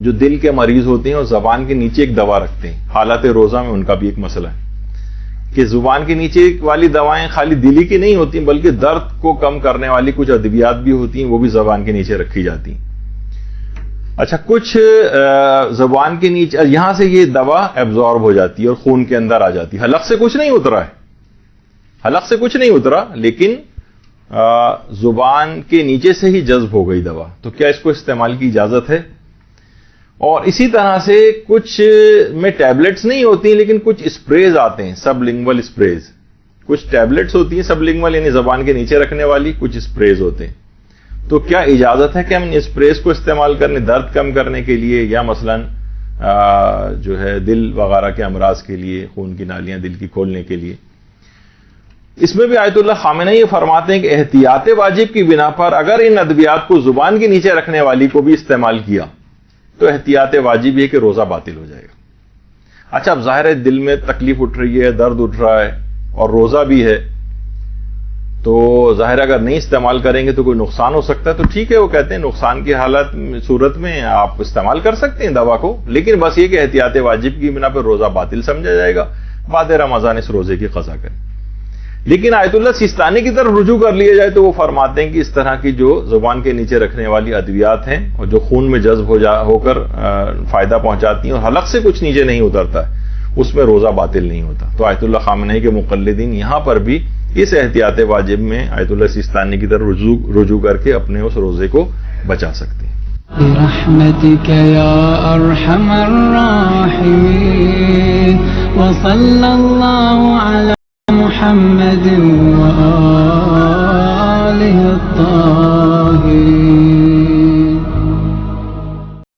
جو دل کے مریض ہوتے ہیں اور زبان کے نیچے ایک دوا رکھتے ہیں، حالت روزہ میں ان کا بھی ایک مسئلہ ہے کہ زبان کے نیچے والی دوائیں خالی دلی کی نہیں ہوتی بلکہ درد کو کم کرنے والی کچھ ادویات بھی ہوتی ہیں، وہ بھی زبان کے نیچے رکھی جاتی ہیں۔ اچھا، کچھ زبان کے نیچے یہاں سے یہ دوا ایبزارب ہو جاتی ہے اور خون کے اندر آ جاتی ہے، حلق سے کچھ نہیں اترا ہے، حلق سے کچھ نہیں اترا، لیکن زبان کے نیچے سے ہی جذب ہو گئی دوا، تو کیا اس کو استعمال کی اجازت ہے؟ اور اسی طرح سے کچھ میں ٹیبلٹس نہیں ہوتی لیکن کچھ اسپریز آتے ہیں، سب لنگول اسپریز، کچھ ٹیبلٹس ہوتی ہیں سب لنگول یعنی زبان کے نیچے رکھنے والی، کچھ اسپریز ہوتے ہیں، تو کیا اجازت ہے کہ ہم ان اسپریز کو استعمال کرنے درد کم کرنے کے لیے یا مثلا جو ہے دل وغیرہ کے امراض کے لیے، خون کی نالیاں دل کی کھولنے کے لیے؟ اس میں بھی آیت اللہ خامنہ یہ فرماتے ہیں کہ احتیاط واجب کی بنا پر اگر ان ادویات کو زبان کے نیچے رکھنے والی کو بھی استعمال کیا تو احتیاط واجب یہ کہ روزہ باطل ہو جائے گا۔ اچھا، اب ظاہر ہے دل میں تکلیف اٹھ رہی ہے، درد اٹھ رہا ہے اور روزہ بھی ہے، تو ظاہر اگر نہیں استعمال کریں گے تو کوئی نقصان ہو سکتا ہے، تو ٹھیک ہے، وہ کہتے ہیں نقصان کی حالت صورت میں آپ استعمال کر سکتے ہیں دوا کو، لیکن بس یہ کہ احتیاط واجب کی بنا پر روزہ باطل سمجھا جائے گا، بعد رمضان اس روزے کی قضا کریں۔ لیکن آیت اللہ سیستانی کی طرف رجوع کر لیا جائے تو وہ فرماتے ہیں کہ اس طرح کی جو زبان کے نیچے رکھنے والی ادویات ہیں اور جو خون میں جذب ہو کر فائدہ پہنچاتی ہیں اور حلق سے کچھ نیچے نہیں اترتا ہے، اس میں روزہ باطل نہیں ہوتا۔ تو آیت اللہ خامنہئی کے مقلدین یہاں پر بھی اس احتیاط واجب میں آیت اللہ سیستانی کی طرف رجوع کر کے اپنے اس روزے کو بچا سکتے ہیں۔ برحمتك يا أرحم الراحمين وصلى الله على محمد وآله